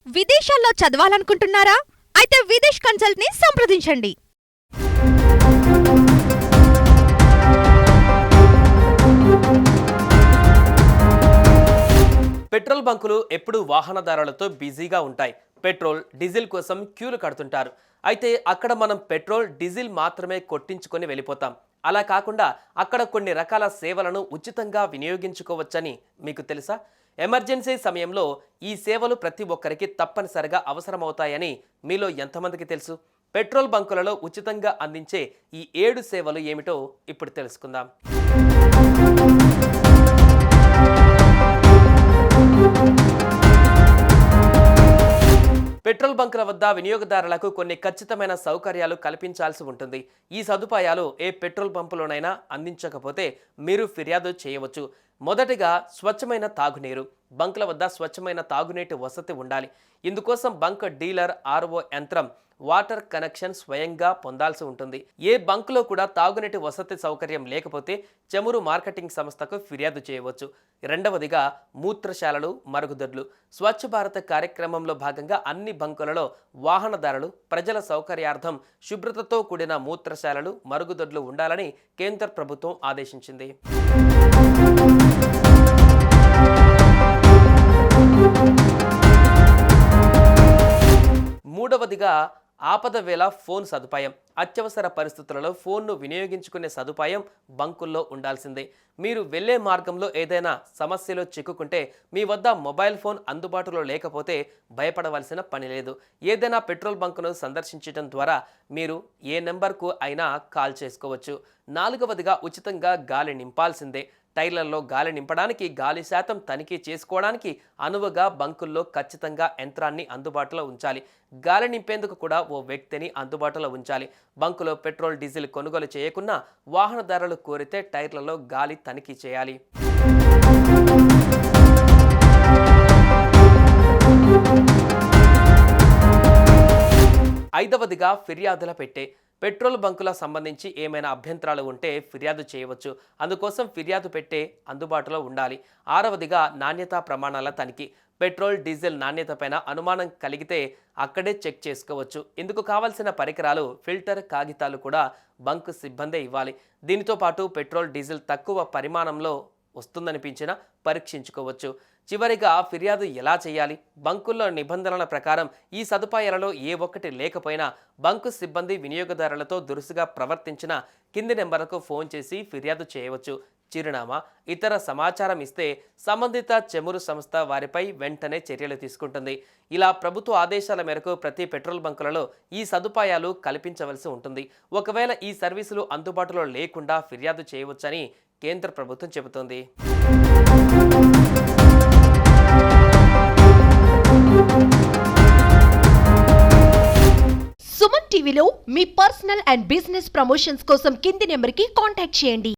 విదేశాల్లో చదవాలనుకుంటున్నారా? అయితే విదేశ్ కన్సల్ట్ ని సంప్రదించండి. పెట్రోల్ బంకులు ఎప్పుడూ వాహనదారులతో బిజీగా ఉంటాయి. పెట్రోల్, డీజిల్ కోసం క్యూలు కడుతుంటారు. అయితే అక్కడ మనం పెట్రోల్, డీజిల్ మాత్రమే కొట్టించుకొని వెళ్ళిపోతాం. అలా కాకుండా అక్కడ కొన్ని రకాల సేవలను ఉచితంగా వినియోగించుకోవచ్చని మీకు తెలుసా? ఎమర్జెన్సీ సమయంలో ఈ సేవలు ప్రతి ఒక్కరికి తప్పనిసరిగా అవసరమవుతాయని మీలో ఎంతమందికి తెలుసు? పెట్రోల్ బంకులలో ఉచితంగా అందించే ఈ 7 సేవలు ఏమిటో ఇప్పుడు తెలుసుకుందాం. పెట్రోల్ బంకుల వద్ద వినియోగదారులకు కొన్ని ఖచ్చితమైన సౌకర్యాలు కల్పించాల్సి ఉంటుంది. ఈ సదుపాయాలు ఏ పెట్రోల్ పంపులోనైనా అందించకపోతే మీరు ఫిర్యాదు చేయవచ్చు. మొదటిగా స్వచ్ఛమైన తాగునీరు. బంకుల వద్ద స్వచ్ఛమైన తాగునీటి వసతి ఉండాలి. ఇందుకోసం బంక్ డీలర్ ఆర్ఓ యంత్రం వాటర్ కనెక్షన్ స్వయంగా పొందాల్సి ఉంటుంది. ఏ బంకులో కూడా తాగునీటి వసతి సౌకర్యం లేకపోతే చమురు మార్కెటింగ్ సంస్థకు ఫిర్యాదు చేయవచ్చు. రెండవదిగా మూత్రశాలలు, మరుగుదొడ్లు. స్వచ్ఛ భారత్ కార్యక్రమంలో భాగంగా అన్ని బంకులలో వాహనదారులు ప్రజల సౌకర్యార్థం శుభ్రతతో కూడిన మూత్రశాలలు, మరుగుదొడ్లు ఉండాలని కేంద్ర ప్రభుత్వం ఆదేశించింది. మూడవదిగా ఆపద వేళ ఫోన్ సదుపాయం. అత్యవసర పరిస్థితులలో ఫోన్ను వినియోగించుకునే సదుపాయం బంకుల్లో ఉండాల్సిందే. మీరు వెళ్లే మార్గంలో ఏదైనా సమస్యలో చిక్కుకుంటే మీ వద్ద మొబైల్ ఫోన్ అందుబాటులో లేకపోతే భయపడవలసిన పని లేదు. ఏదైనా పెట్రోల్ బంకును సందర్శించడం ద్వారా మీరు ఏ నెంబర్కు అయినా కాల్ చేసుకోవచ్చు. నాలుగవదిగా ఉచితంగా గాలి నింపాల్సిందే. టైర్లలో గాలి నింపడానికి, గాలి శాతం తనిఖీ చేసుకోవడానికి అనువుగా బంకుల్లో ఖచ్చితంగా యంత్రాన్ని అందుబాటులో ఉంచాలి. గాలి నింపేందుకు కూడా ఓ వ్యక్తిని అందుబాటులో ఉంచాలి. బంకులో పెట్రోల్, డీజిల్ కొనుగోలు చేయకున్నా వాహనదారులు కోరితే టైర్లలో గాలి తనిఖీ చేయాలి. ఐదవదిగా ఫిర్యాదుల పెట్టే. పెట్రోల్ బంకుల సంబంధించి ఏమైనా అభ్యంతరాలు ఉంటే ఫిర్యాదు చేయవచ్చు. అందుకోసం ఫిర్యాదు పెట్టే అందుబాటులో ఉండాలి. ఆరవదిగా నాణ్యతా ప్రమాణాల తనిఖీ. పెట్రోల్, డీజిల్ నాణ్యతపైన అనుమానం కలిగితే అక్కడే చెక్ చేసుకోవచ్చు. ఇందుకు కావాల్సిన పరికరాలు, ఫిల్టర్, కాగితాలు కూడా బంకు సిబ్బందే ఇవ్వాలి. దీనితో పాటు పెట్రోల్, డీజిల్ తక్కువ పరిమాణంలో వస్తుందనిపించినా పరీక్షించుకోవచ్చు. చివరిగా ఫిర్యాదు ఎలా చేయాలి? బంకుల్లో నిబంధనల ప్రకారం ఈ సదుపాయాలలో ఏ ఒక్కటి లేకపోయినా బంకు సిబ్బంది వినియోగదారులతో దురుసుగా ప్రవర్తించిన కింది నెంబర్కు ఫోన్ చేసి ఫిర్యాదు చేయవచ్చు. చిరునామా, ఇతర సమాచారం ఇస్తే సంబంధిత చమురు సంస్థ వారిపై వెంటనే చర్యలు తీసుకుంటుంది. ఇలా ప్రభుత్వ ఆదేశాల మేరకు ప్రతి పెట్రోల్ బంకులలో ఈ సదుపాయాలు కల్పించవలసి ఉంటుంది. ఒకవేళ ఈ సర్వీసులు అందుబాటులో లేకుండా ఫిర్యాదు చేయవచ్చని కేంద్ర ప్రభుత్వం చెబుతోంది. సుమన్ టీవీలో మీ పర్సనల్ అండ్ బిజినెస్ ప్రమోషన్స్ కోసం కింది నెంబర్కి కాంటాక్ట్ చేయండి.